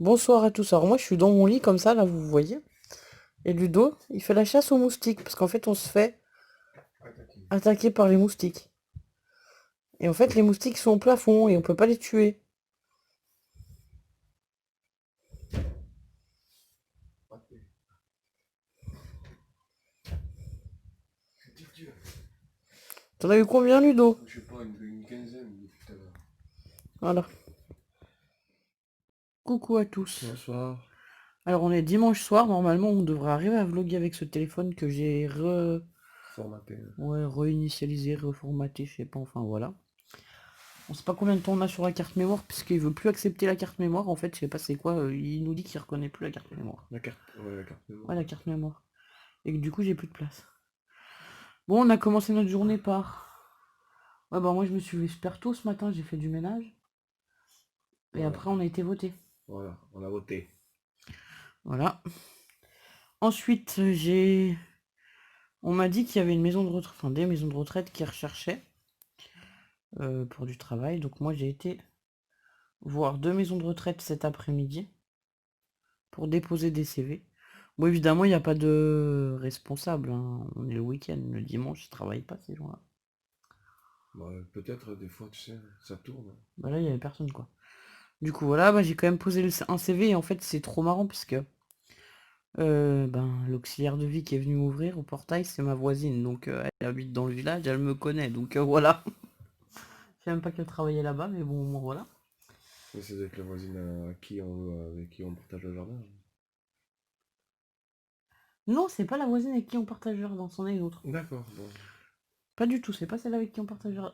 Bonsoir à tous. Alors moi je suis dans mon lit comme ça, là vous voyez. Et Ludo, il fait la chasse aux moustiques. Parce qu'en fait on se fait attaquer par les moustiques. Et en fait les moustiques sont au plafond et on peut pas les tuer. T'en as eu combien Ludo? Je sais pas, une quinzaine depuis tout à l'heure. Voilà. Coucou à tous. Bonsoir. Alors on est dimanche soir, normalement on devrait arriver à vlogger avec ce téléphone que j'ai Formaté. ouais, réinitialisé, reformaté, je sais pas, enfin voilà. On sait pas combien de temps on a sur la carte mémoire, puisqu'il veut plus accepter la carte mémoire, en fait je sais pas c'est quoi, il nous dit qu'il reconnaît plus la carte mémoire. La carte Ouais mémoire. la carte mémoire. Et que du coup j'ai plus de place. Bon, on a commencé notre journée par... Ouais, bah moi je me suis levé super tôt ce matin, j'ai fait du ménage. Et Voilà. après on a été voté. Voilà, on a voté. Voilà. Ensuite, j'ai... On m'a dit qu'il y avait une maison de retraite, enfin des maisons de retraite qui recherchaient pour du travail. Donc moi j'ai été voir 2 maisons de retraite cet après-midi pour déposer des CV. Bon, évidemment, il n'y a pas de responsable, hein. On est le week-end, le dimanche, ils travaillent pas ces gens-là. Bah, peut-être des fois, tu sais, ça tourne. Bah là, il y avait personne quoi. Du coup, voilà, bah, j'ai quand même posé un CV et en fait, c'est trop marrant puisque ben, l'auxiliaire de vie qui est venu m'ouvrir au portail, c'est ma voisine. Donc, elle habite dans le village, elle me connaît. Donc, voilà. Je sais même pas qu'elle travaillait là-bas, mais bon, voilà. Mais c'est avec la voisine avec qui on partage le jardin. Non, c'est pas la voisine avec qui on partage le jardin, c'en est une autre. D'accord, bon. Pas du tout, c'est pas celle avec qui on partage le jardin.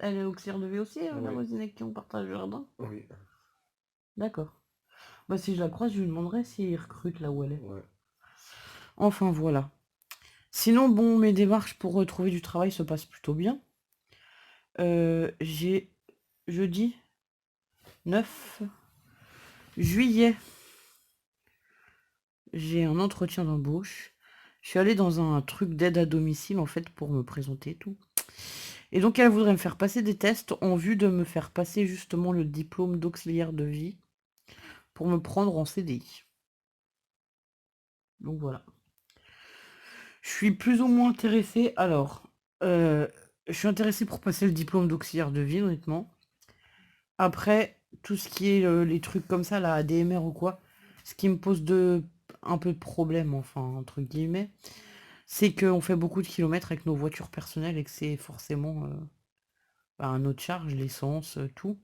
Elle est auxiliaire de vie aussi, la Oui, voisine avec qui on partage le jardin. oui, D'accord. Bah, si je la croise, je lui demanderai s'il recrute là où elle est. ouais. Enfin, voilà. Sinon, bon, mes démarches pour retrouver du travail se passent plutôt bien. J'ai jeudi 9 juillet, j'ai un entretien d'embauche. Je suis allée dans un truc d'aide à domicile en fait pour me présenter et tout. Et donc elle voudrait me faire passer des tests en vue de me faire passer justement le diplôme d'auxiliaire de vie pour me prendre en CDI. Donc voilà. Je suis plus ou moins intéressée. Alors, euh, je suis intéressée pour passer le diplôme d'auxiliaire de vie, honnêtement. Après, tout ce qui est les trucs comme ça, la ADMR ou quoi, ce qui me pose un peu de problème, enfin, entre guillemets, c'est qu'on fait beaucoup de kilomètres avec nos voitures personnelles et que c'est forcément bah, un autre charge, l'essence, tout.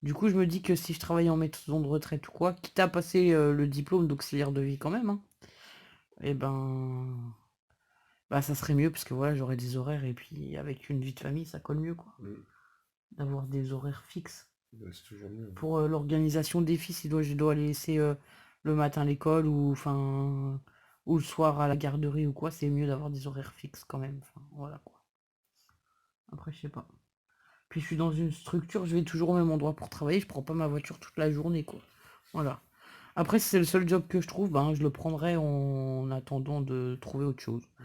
Du coup, je me dis que si je travaillais en maison de retraite ou quoi, quitte à passer le diplôme d'auxiliaire de vie quand même, hein, et ben, bah, ça serait mieux parce que voilà, j'aurais des horaires et puis avec une vie de famille, ça colle mieux, quoi. Mm. D'avoir des horaires fixes. Bah, c'est toujours mieux. Pour l'organisation des fils, je dois les laisser le matin à l'école ou enfin ou le soir à la garderie ou quoi, c'est mieux d'avoir des horaires fixes quand même. Enfin, voilà quoi. Après, je sais pas. Puis je suis dans une structure, je vais toujours au même endroit pour travailler, je prends pas ma voiture toute la journée quoi. Voilà. Après, si c'est le seul job que je trouve, ben je le prendrai en attendant de trouver autre chose. Mm.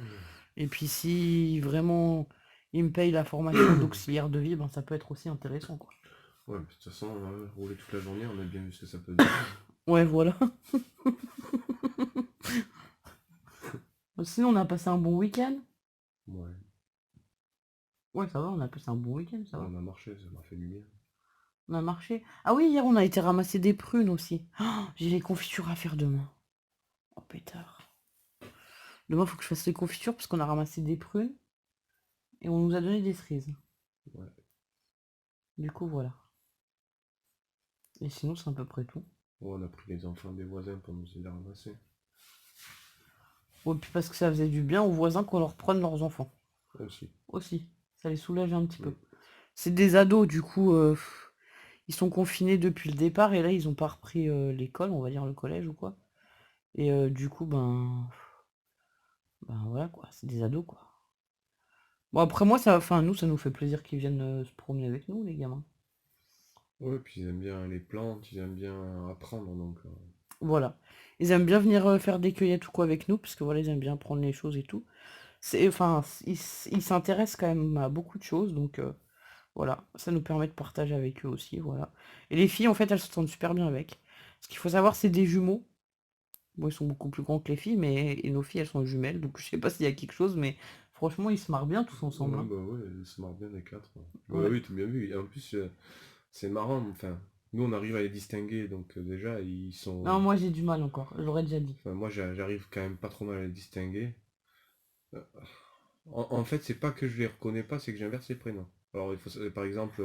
Et puis si vraiment il me paye la formation d'auxiliaire de vie, ben ça peut être aussi intéressant quoi. Ouais, mais de toute façon, rouler toute la journée, on a bien vu ce que ça peut donner. Ouais, voilà. Sinon, on a passé un bon week-end. Ouais, Ouais, ça va, on a passé un bon week-end, ça va. on a marché, ça m'a fait du bien. On a marché. Ah oui, hier, on a été ramasser des prunes aussi. Oh, j'ai les confitures à faire demain. Oh, pétard. Demain, faut que je fasse les confitures parce qu'on a ramassé des prunes et on nous a donné des cerises. Ouais. Du coup, voilà. Et sinon, c'est à peu près tout. Ouais, on a pris les enfants des voisins pour nous aider à ramasser. Ouais, puis parce que ça faisait du bien aux voisins qu'on leur prenne leurs enfants. Aussi. Aussi. Ça les soulage un petit peu. Mm. C'est des ados, du coup, ils sont confinés depuis le départ et là, ils ont pas repris l'école, on va dire le collège ou quoi. Et du coup, ben voilà quoi, c'est des ados quoi. Bon après moi ça, enfin nous ça nous fait plaisir qu'ils viennent se promener avec nous les gamins. Ouais, puis ils aiment bien les plantes, ils aiment bien apprendre, donc... Voilà. Ils aiment bien venir faire des cueillettes ou quoi avec nous, parce que voilà, ils aiment bien prendre les choses et tout. C'est, enfin, ils s'intéressent quand même à beaucoup de choses, donc voilà, ça nous permet de partager avec eux aussi, voilà. Et les filles en fait elles s'entendent super bien avec. Ce qu'il faut savoir, c'est des jumeaux. Bon, ils sont beaucoup plus grands que les filles, mais et nos filles, elles sont jumelles, donc je sais pas s'il y a quelque chose, mais franchement, ils se marrent bien tous ensemble, Ouais, hein. bah ouais, ils se marrent bien les quatre. Ouais, Ouais. oui, t'as bien vu. Et en plus, c'est marrant, enfin, nous on arrive à les distinguer, donc déjà, ils Non, sont... moi j'ai du mal encore, je l'aurais déjà dit. Enfin, moi j'arrive quand même pas trop mal à les distinguer. Euh, en fait, c'est pas que je les reconnais pas, c'est que j'inverse les prénoms. Alors, par exemple,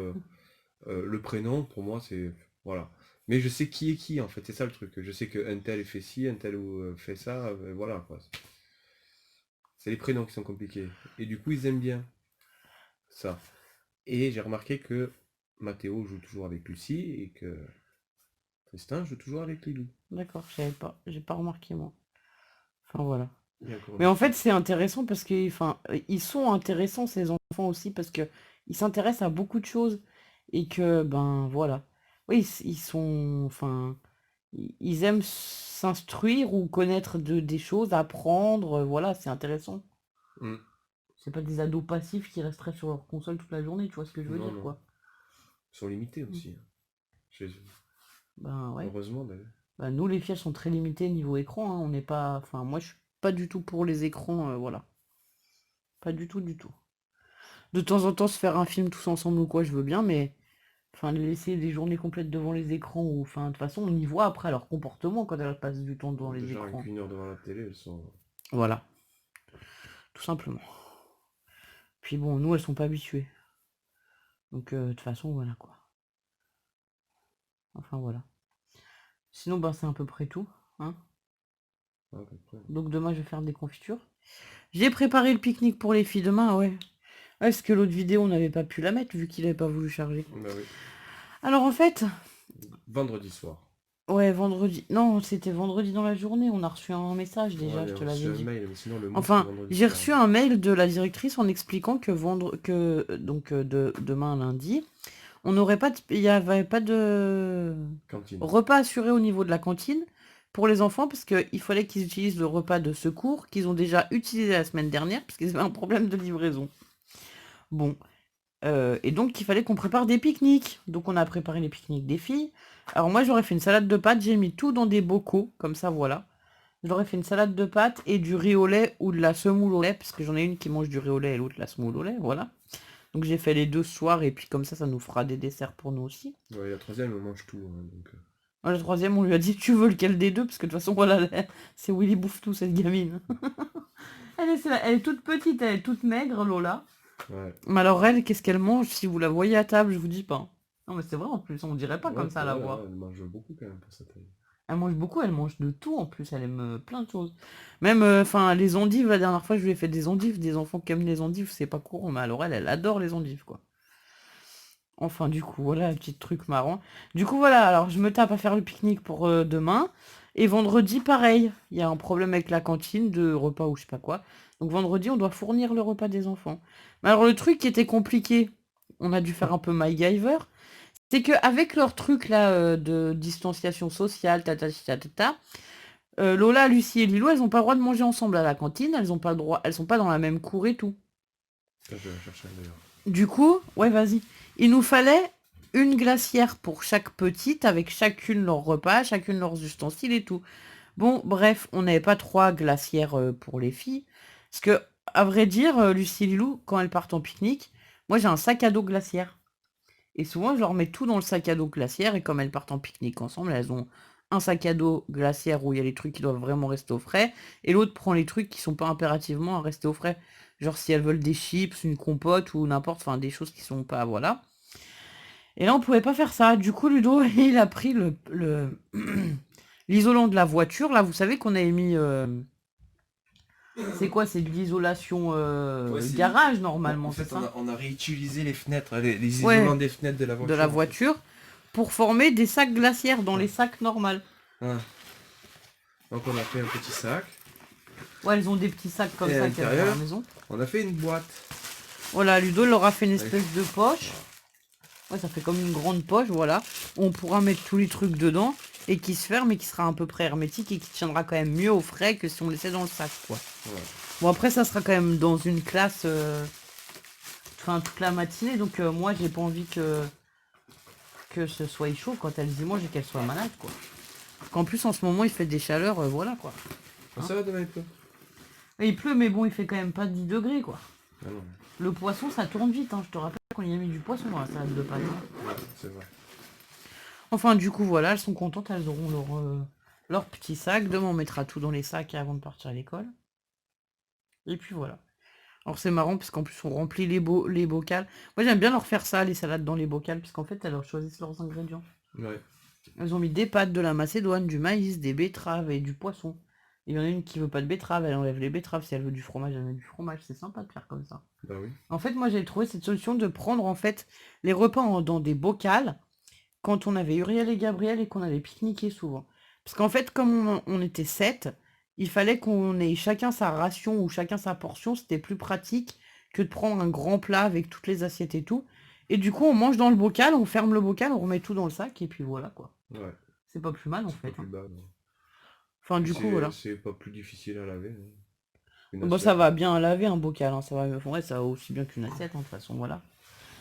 le prénom, pour moi, c'est... Voilà. Mais je sais qui est qui, en fait, c'est ça le truc. Je sais qu'un tel fait ci, un tel fait ça, voilà, quoi. C'est les prénoms qui sont compliqués. Et du coup, ils aiment bien ça. Et j'ai remarqué que Mathéo joue toujours avec Lucie et que Tristan joue toujours avec Lilou. D'accord, je savais pas, j'ai pas remarqué moi. Enfin voilà. Il y a encore Mais une en fille. fait, c'est intéressant parce que, enfin, ils sont intéressants ces enfants aussi parce que ils s'intéressent à beaucoup de choses et que, ben voilà. Oui, ils sont, enfin, ils aiment s'instruire ou connaître des choses, apprendre, voilà, c'est intéressant. Hmm. C'est pas des ados passifs qui resteraient sur leur console toute la journée, tu vois ce que je veux Non, dire, non. quoi. Ils sont limités Mm. aussi, hein, chez eux. Ben ouais. Heureusement d'ailleurs. Ben, nous, les filles, elles sont très limitées niveau écran, hein. On n'est pas, enfin, moi, je suis pas du tout pour les écrans, voilà. Pas du tout, du tout. De temps en temps, se faire un film tous ensemble ou quoi, je veux bien, mais enfin, les laisser des journées complètes devant les écrans, ou enfin, de toute façon, on y voit après leur comportement quand elles passent du temps devant les Déjà avec écrans. 1 heure devant la télé, elles sont... Voilà, tout simplement. Puis bon, nous, elles sont pas habituées. Donc, de toute façon, voilà quoi. Enfin, voilà. Sinon, ben, c'est à peu près tout, hein. Ah, à peu près. Donc, demain, je vais faire des confitures. J'ai préparé le pique-nique pour les filles demain, ouais. Ouais, parce que l'autre vidéo, on n'avait pas pu la mettre vu qu'il n'avait pas voulu charger. Bah oui. Alors, en fait, Vendredi soir. ouais, vendredi. Non, c'était vendredi dans la journée. On a reçu un message déjà, Ouais, je j'ai te l'avais reçu un dit. mail, mais sinon le mot c'était Enfin, vendredi j'ai soir. reçu un mail de la directrice en expliquant que demain lundi, on n'aurait pas il y avait pas de Cantine. repas assuré au niveau de la cantine pour les enfants parce qu'il fallait qu'ils utilisent le repas de secours qu'ils ont déjà utilisé la semaine dernière parce qu'ils avaient un problème de livraison. Bon, et donc il fallait qu'on prépare des pique-niques. Donc on a préparé les pique-niques des filles. Alors moi j'aurais fait une salade de pâtes, j'ai mis tout dans des bocaux, comme ça voilà. J'aurais fait une salade de pâtes et du riz au lait ou de la semoule au lait, parce que j'en ai une qui mange du riz au lait et l'autre la semoule au lait, voilà. Donc j'ai fait les deux ce soir et puis comme ça nous fera des desserts pour nous aussi. Ouais, la troisième, elle mange tout, hein, donc... La troisième, on lui a dit tu veux lequel des deux, parce que de toute façon voilà, c'est Willy bouffe tout cette gamine. Elle est toute petite, elle est toute maigre Lola. Ouais. Mais alors elle, qu'est-ce qu'elle mange si vous la voyez à table, je vous dis pas. Non mais c'est vrai en plus, on dirait pas Ouais, comme ça à pour la elle, ouais, voir. elle mange beaucoup quand même pour sa taille. Elle mange beaucoup, elle mange de tout en plus, elle aime plein de choses. Même, enfin, les endives, la dernière fois, je lui ai fait des endives, des enfants qui aiment les endives, c'est pas courant, mais alors elle adore les endives, quoi. Enfin, du coup, voilà, un petit truc marrant. Du coup, voilà, alors je me tape à faire le pique-nique pour demain. Et vendredi, pareil, il y a un problème avec la cantine de repas ou je sais pas quoi. Donc vendredi, on doit fournir le repas des enfants. Mais alors le truc qui était compliqué, on a dû faire un peu MacGyver, c'est qu'avec leur truc là de distanciation sociale, Lola, Lucie et Lilo, elles ont pas le droit de manger ensemble à la cantine, elles ont pas le droit, elles sont pas dans la même cour et tout. Ça, je vais la chercher d'ailleurs. Du coup, ouais, vas-y. Il nous fallait une glacière pour chaque petite, avec chacune leur repas, chacune leurs ustensiles et tout. Bon, bref, on n'avait pas trois glacières pour les filles. Parce que, à vrai dire, Lucie et Lilou, quand elles partent en pique-nique, moi j'ai un sac à dos glaciaire. Et souvent, je leur mets tout dans le sac à dos glaciaire. Et comme elles partent en pique-nique ensemble, elles ont un sac à dos glaciaire où il y a les trucs qui doivent vraiment rester au frais. Et l'autre prend les trucs qui sont pas impérativement à rester au frais. Genre si elles veulent des chips, une compote ou n'importe, enfin des choses qui sont pas, voilà. Et là, on pouvait pas faire ça. Du coup, Ludo, il a pris l'isolant de la voiture. Là, vous savez qu'on avait mis... C'est quoi? C'est de l'isolation Ouais, c'est... garage, En normalement, c'est fait, ça? on a réutilisé les fenêtres, les Ouais, isolants des fenêtres de la de voiture. la En fait. voiture. Pour former des sacs glaciaires dans Ouais. les sacs normales. Ah. Donc on a fait un petit sac. Ouais, elles ont des petits sacs comme Et à ça qu'elles ont à la l'intérieur, maison. on a fait une boîte. Voilà, Ludo leur a fait une espèce de poche. Ouais, ça fait comme une grande poche, voilà. On pourra mettre tous les trucs dedans et qui se ferme et qui sera à peu près hermétique et qui tiendra quand même mieux au frais que si on le laissait dans le sac, quoi. Ouais. Bon, après, ça sera quand même dans une classe, enfin, toute la matinée. Donc, moi, j'ai pas envie que ce soit chaud quand elles y mangent et qu'elles soient malades, quoi. qu'en plus, en ce moment, il fait des chaleurs, voilà, quoi. Ah, ça va demain, il pleut. Et il pleut, mais bon, il fait quand même pas 10 degrés, quoi. Ah non, Le poisson, ça tourne vite, hein. Je te rappelle qu'on y a mis du poisson dans la salade de pâtes. ouais, c'est vrai. Enfin, du coup, voilà, elles sont contentes, elles auront leur petit sac. Demain, on mettra tout dans les sacs avant de partir à l'école. Et puis voilà. Alors c'est marrant parce qu'en plus on remplit les bocals. Moi j'aime bien leur faire ça, les salades dans les bocals, parce qu'en fait elles leur choisissent leurs ingrédients. Ouais. Elles ont mis des pâtes, de la macédoine, du maïs, des betteraves et du poisson. Il y en a une qui veut pas de betterave, elle enlève les betteraves. Si elle veut du fromage, elle met du fromage. C'est sympa de faire comme ça. Bah oui. En fait, moi j'ai trouvé cette solution de prendre en fait les repas dans des bocals quand on avait Uriel et Gabriel et qu'on allait pique-niquer souvent. Parce qu'en fait, comme on était 7, il fallait qu'on ait chacun sa ration ou chacun sa portion. C'était plus pratique que de prendre un grand plat avec toutes les assiettes et tout. Et du coup, on mange dans le bocal, on ferme le bocal, on remet tout dans le sac et puis voilà quoi. Ouais. C'est pas plus mal en C'est pas fait. plus Hein. bas, non. Enfin, Puis du coup, voilà. c'est pas plus difficile à laver. Hein. Une Bon, ça assiette. va bien laver un bocal, hein. Ça va, ouais, ça va aussi bien qu'une assiette, hein, de toute façon, voilà.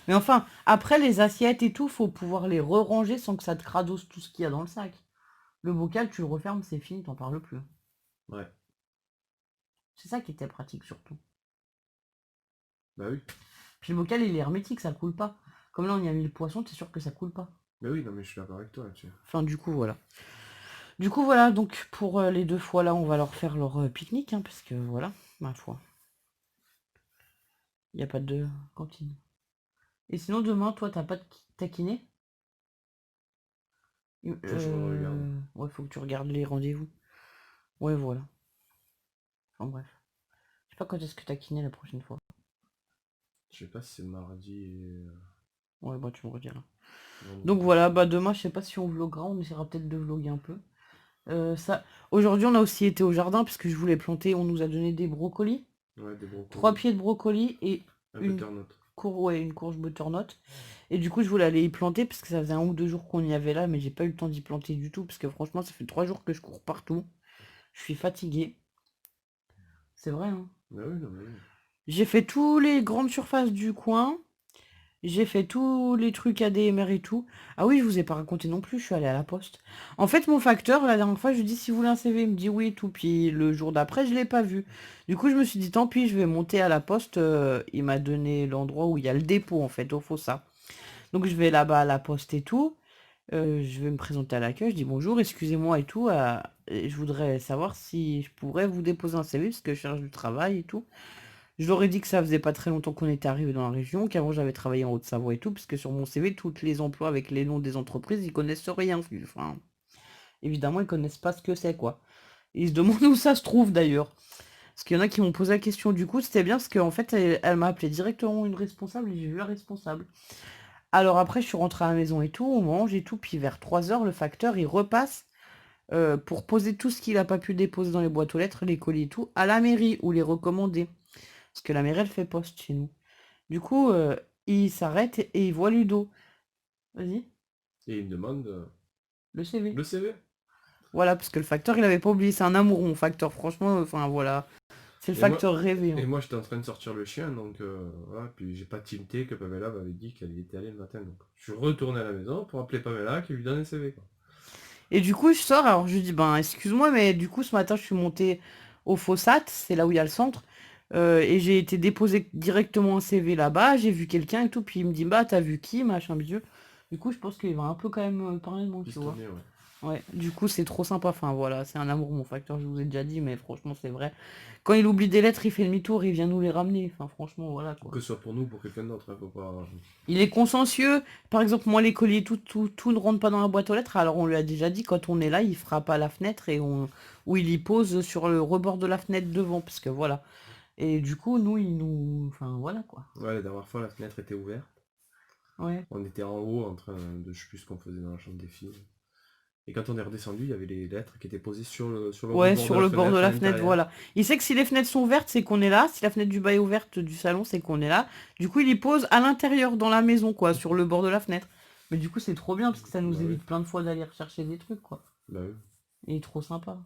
Mais enfin, après les assiettes et tout, faut pouvoir les re-ranger sans que ça te cradosse tout ce qu'il y a dans le sac. Le bocal, tu le refermes, c'est fini, t'en parles plus. Ouais. C'est ça qui était pratique surtout. Bah oui. Puis le bocal, il est hermétique, ça coule pas. Comme là, on y a mis le poisson, t'es sûr que ça coule pas. Bah oui, non mais je suis d'accord avec toi là-dessus. Enfin, du coup, voilà. Du coup, voilà, donc pour les 2 fois là, on va leur faire leur pique-nique, hein, parce que voilà, ma foi. Il n'y a pas de cantine. Et sinon, demain, toi, t'as pas de kiné? Faut que je regarde. Ouais, faut que tu regardes les rendez-vous. Ouais, voilà. Enfin, bref. Je sais pas quand est-ce que t'as kiné la prochaine fois. Je sais pas si c'est mardi et Ouais, bah tu me rediras. vendredi. Donc voilà, bah demain, je sais pas si on vloguera, on essaiera peut-être de vlogger un peu. Ça... Aujourd'hui, on a aussi été au jardin parce que je voulais planter, on nous a donné des brocolis. Ouais, des brocolis. 3 pieds de brocolis et Un une, butternut. une courge butternut. Et du coup, je voulais aller y planter parce que ça faisait 1 ou 2 jours qu'on y avait là, mais j'ai pas eu le temps d'y planter du tout parce que franchement, ça fait 3 jours que je cours partout. Je suis fatiguée. C'est vrai, hein. Bah oui, non mais oui. J'ai fait tous les grandes surfaces du coin. J'ai fait tous les trucs ADMR et tout. Ah oui, je vous ai pas raconté non plus, je suis allée à la poste. En fait, mon facteur, la dernière fois, je lui dis si vous voulez un CV, il me dit oui et tout. Puis le jour d'après, je l'ai pas vu. Du coup, je me suis dit tant pis, je vais monter à la poste. Il m'a donné l'endroit où il y a le dépôt, en fait, au Fossa. Donc je vais là-bas à la poste et tout. Je vais me présenter à l'accueil, je dis bonjour, excusez-moi et tout. Et je voudrais savoir si je pourrais vous déposer un CV parce que je cherche du travail et tout. Je leur ai dit que ça faisait pas très longtemps qu'on était arrivé dans la région, qu'avant j'avais travaillé en Haute-Savoie et tout, parce que sur mon CV, tous les emplois avec les noms des entreprises, ils connaissent rien. Enfin, évidemment, ils connaissent pas ce que c'est, quoi. Et ils se demandent où ça se trouve d'ailleurs. Parce qu'il y en a qui m'ont posé la question du coup, c'était bien parce qu'en fait, elle m'a appelé directement une responsable et j'ai vu la responsable. Alors après, je suis rentrée à la maison et tout, on mange et tout, puis vers 3 heures, le facteur, il repasse pour poser tout ce qu'il a pas pu déposer dans les boîtes aux lettres, les colis et tout, à la mairie ou les recommander. Parce que la mairie, elle fait poste chez nous. Du coup, il s'arrête et il voit Ludo. Vas-y, Et il me demande le CV. le CV. Voilà, parce que le facteur, il avait pas oublié. C'est un amour, mon facteur. Franchement, enfin voilà. C'est le Et moi, facteur rêvé. Hein. et moi j'étais en train de sortir le chien, donc voilà, puis j'ai pas tilté que Pamela m'avait dit qu'elle y était allée le matin. Donc je suis retourné à la maison pour appeler Pamela qui lui donne un CV. Quoi. Et du coup, je sors. Alors, je lui dis, ben, excuse-moi, mais du coup, ce matin, je suis montée au Fossat. C'est là où il y a le centre. Et j'ai été déposer directement un CV là-bas. J'ai vu quelqu'un et tout. Puis il me dit, bah, t'as vu qui, machin, bidule. Du coup, je pense qu'il va un peu quand même parler de moi, tu vois. Pistonné, ouais. Ouais, du coup, c'est trop sympa. Enfin, voilà, c'est un amour, mon facteur, je vous ai déjà dit, mais franchement, c'est vrai. Quand il oublie des lettres, il fait demi-tour, il vient nous les ramener. Enfin, franchement, voilà, quoi. Que ce soit pour nous ou pour quelqu'un d'autre, hein, faut pas. Il est consciencieux. Par exemple, moi, les colliers, tout ne rentre pas dans la boîte aux lettres. Alors, on lui a déjà dit, quand on est là, il frappe à la fenêtre et ou il y pose sur le rebord de la fenêtre devant, parce que voilà. Et du coup, nous, il nous... Enfin, voilà, quoi. Ouais, la dernière fois la fenêtre était ouverte. Ouais. On était en haut en train de, je sais plus ce qu'on faisait dans la chambre des filles. Et quand on est redescendu, il y avait les lettres qui étaient posées sur le Ouais, rebord de sur la le bord de fenêtre à la fenêtre, l'intérieur. voilà. Il sait que si les fenêtres sont ouvertes, c'est qu'on est là. Si la fenêtre du bas est ouverte du salon, c'est qu'on est là. Du coup, il y pose à l'intérieur, dans la maison, quoi, sur le bord de la fenêtre. Mais du coup, c'est trop bien, parce que ça nous Bah oui. évite plein de fois d'aller rechercher des trucs, quoi. Bah oui. Il est trop sympa.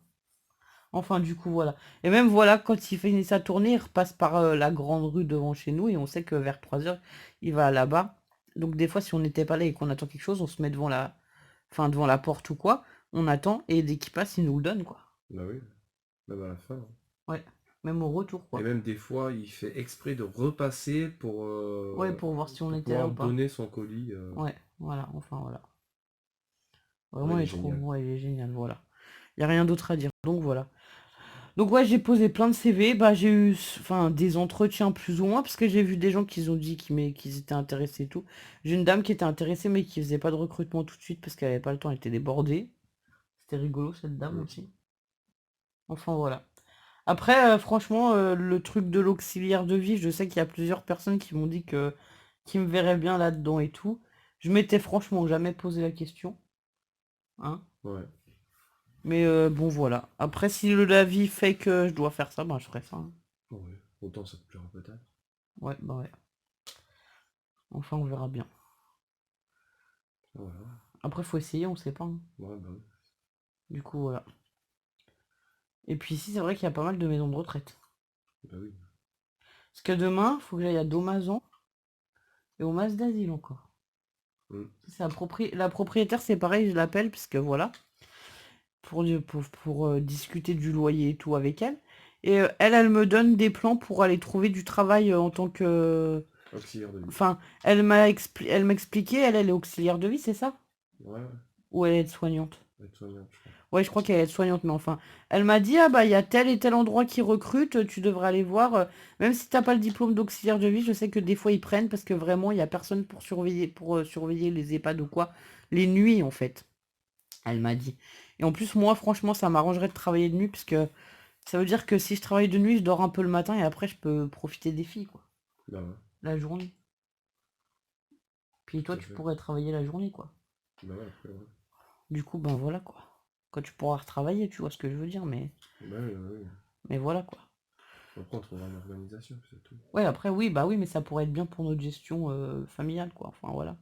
Enfin, du coup, voilà. Et même, voilà, quand il finit sa tournée, il repasse par la grande rue devant chez nous, et on sait que vers 3 heures, il va là-bas. Donc, des fois, si on n'était pas là et qu'on attend quelque chose, on se met devant la... Enfin, devant la porte ou quoi. on attend, et dès qu'il passe, il nous le donne, quoi. Bah oui, même à la fin, hein. Ouais, même au retour, Et quoi. même des fois, il fait exprès de repasser Ouais, pour voir si on pour était là pouvoir ou pas. donner son colis. Ouais, voilà, enfin voilà. Ouais, Vraiment, il il est est trop génial. bon, il est génial, voilà. Il n'y a rien d'autre à dire, donc voilà. Donc ouais, j'ai posé plein de CV, bah j'ai eu enfin des entretiens plus ou moins, parce que j'ai vu des gens qui ont dit qu'ils étaient intéressés et tout. J'ai une dame qui était intéressée, mais qui faisait pas de recrutement tout de suite, parce qu'elle avait pas le temps, elle était débordée. C'était rigolo, cette dame Mm. aussi. Enfin voilà. Après, franchement, le truc de l'auxiliaire de vie, je sais qu'il y a plusieurs personnes qui m'ont dit qui me verraient bien là-dedans et tout. Je m'étais franchement jamais posé la question, hein. Ouais. Mais bon, voilà. Après, si la vie fait que je dois faire ça, ben je ferai ça, hein. Ouais. Autant ça te plaira peut-être. Ouais, bah ouais. Enfin, on verra bien. Voilà. Après, faut essayer, on sait pas, hein. Ouais, bah oui. Du coup, voilà. Et puis ici, c'est vrai qu'il y a pas mal de maisons de retraite. Bah oui. Parce que demain, faut que j'aille à Domazan et au Mas d'Asile encore. Mm. C'est la propriétaire, c'est pareil, je l'appelle, parce que voilà. Pour discuter du loyer et tout avec elle. Et elle me donne des plans pour aller trouver du travail en tant que... Auxiliaire de vie. Enfin, elle m'a expliqué, elle est auxiliaire de vie, c'est ça? Ouais, ouais. Ou elle est soignante? Aide-soignante, je crois. Ouais, je crois qu'elle est soignante, mais enfin, elle m'a dit, ah bah, il y a tel et tel endroit qui recrute, tu devrais aller voir. Même si t'as pas le diplôme d'auxiliaire de vie, je sais que des fois ils prennent parce que vraiment, il y a personne pour surveiller les EHPAD ou quoi. Les nuits, en fait, elle m'a dit. Et en plus, moi, franchement, ça m'arrangerait de travailler de nuit parce que ça veut dire que si je travaille de nuit, je dors un peu le matin et après, je peux profiter des filles, quoi. Bah ouais, La journée. Puis toi, tout à tu fait. pourrais travailler la journée, quoi. Bah ouais, après, ouais. Du coup, ben voilà, quoi. Quand tu pourras retravailler, tu vois ce que je veux dire, Bah oui, bah oui. mais voilà, quoi. Après, on trouvera une organisation, c'est tout. Ouais, après, oui, bah oui, mais ça pourrait être bien pour notre gestion familiale, quoi. Enfin, voilà.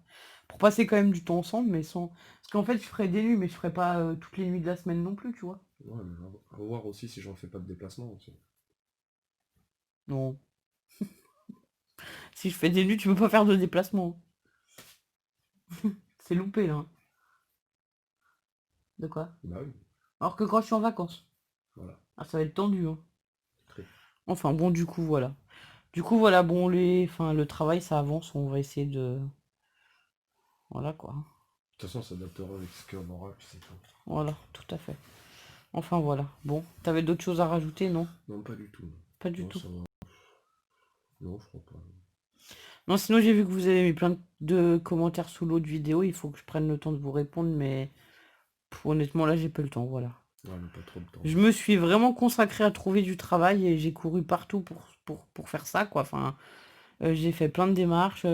Pour passer quand même du temps ensemble, mais sans... Parce qu'en fait, je ferais des nuits, mais je ferais pas toutes les nuits de la semaine non plus, tu vois. Ouais, mais à voir aussi si j'en fais pas de déplacement aussi. Non. Si je fais des nuits, tu peux pas faire de déplacement, hein. C'est loupé, là, hein. De quoi? Bah oui, Alors que quand je suis en vacances. voilà. Ah, ça va être tendu, hein. Très. Enfin, bon, du coup, voilà. Du coup, voilà, bon, enfin, le travail, ça avance, on va essayer de... Voilà, quoi. De toute façon, on s'adaptera avec ce qu'on aura, puis c'est tout. Voilà, tout à fait. Enfin, voilà. Bon, t'avais d'autres choses à rajouter, non? Non, pas du tout. Pas du Non, tout. ça va. Non, je crois pas. Non, sinon j'ai vu que vous avez mis plein de commentaires sous l'autre vidéo. Il faut que je prenne le temps de vous répondre, mais honnêtement là j'ai pas le temps, voilà. Ouais, mais pas trop de temps. Je me suis vraiment consacrée à trouver du travail et j'ai couru partout pour faire ça, quoi. Enfin, j'ai fait plein de démarches,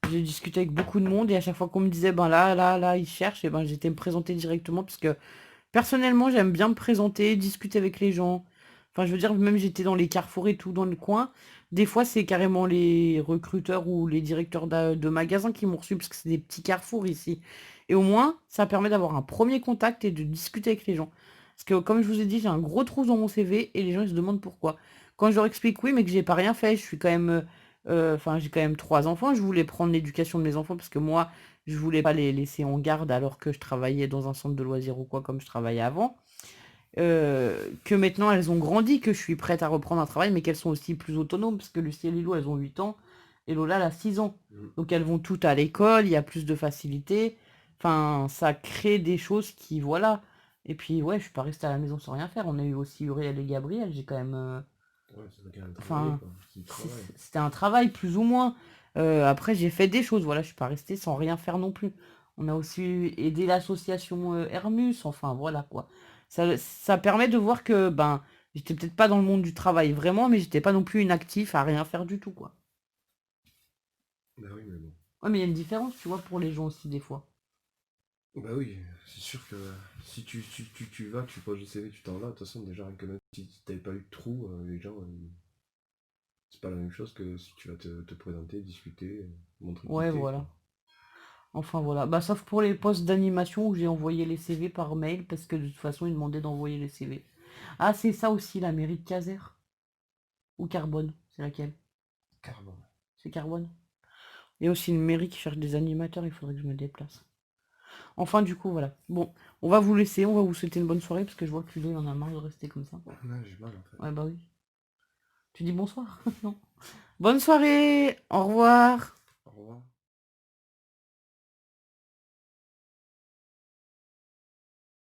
j'ai discuté avec beaucoup de monde et à chaque fois qu'on me disait ben là, ils cherchent, et ben j'étais me présenter directement parce que personnellement j'aime bien me présenter, discuter avec les gens. Enfin, je veux dire, même j'étais dans les carrefours et tout, dans le coin. Des fois, c'est carrément les recruteurs ou les directeurs de magasins qui m'ont reçu, parce que c'est des petits carrefours ici. Et au moins, ça permet d'avoir un premier contact et de discuter avec les gens. Parce que, comme je vous ai dit, j'ai un gros trou dans mon CV et les gens, ils se demandent pourquoi. Quand je leur explique, oui, mais que j'ai pas rien fait, je suis quand même... Enfin, j'ai quand même 3 enfants, je voulais prendre l'éducation de mes enfants, parce que moi, je voulais pas les laisser en garde alors que je travaillais dans un centre de loisirs ou quoi, comme je travaillais avant. Que maintenant elles ont grandi, que je suis prête à reprendre un travail, mais qu'elles sont aussi plus autonomes, parce que Lucie et Lilo, elles ont 8 ans, et Lola, elle a 6 ans. Mm. Donc elles vont toutes à l'école, il y a plus de facilité. Enfin, ça crée des choses qui, voilà. Et puis, ouais, je suis pas restée à la maison sans rien faire. On a eu aussi Uriel et Gabriel, j'ai quand même... Ouais, ça va quand même travailler, Enfin, quoi. C'est du travail. c'était un travail, plus ou moins. Après, j'ai fait des choses, voilà, je suis pas restée sans rien faire non plus. On a aussi aidé l'association Hermus, enfin, voilà, quoi. Ça permet de voir que, ben, j'étais peut-être pas dans le monde du travail vraiment, mais j'étais pas non plus inactif à rien faire du tout, quoi. Bah oui, mais bon. Ouais, mais il y a une différence, tu vois, pour les gens aussi, des fois. Bah oui, c'est sûr que si tu vas, tu poses le CV, tu t'en vas, de toute façon, déjà, rien que même si t'avais pas eu de trou, les gens, c'est pas la même chose que si tu vas te présenter, discuter, montrer qui Ouais, t'es, quoi. voilà. Enfin, voilà. Bah, sauf pour les postes d'animation où j'ai envoyé les CV par mail, parce que de toute façon, ils demandaient d'envoyer les CV. Ah, c'est ça aussi, la mairie de Caser. Ou Carbone, c'est laquelle? Carrément. C'est Carbone. Il y a aussi une mairie qui cherche des animateurs, il faudrait que je me déplace. Enfin, du coup, voilà. Bon, on va vous laisser, on va vous souhaiter une bonne soirée, parce que je vois que Ludo en a marre de rester comme ça. Ouais, j'ai mal en fait. Ouais, bah oui. Tu dis bonsoir? Non. Bonne soirée, au revoir. Au revoir.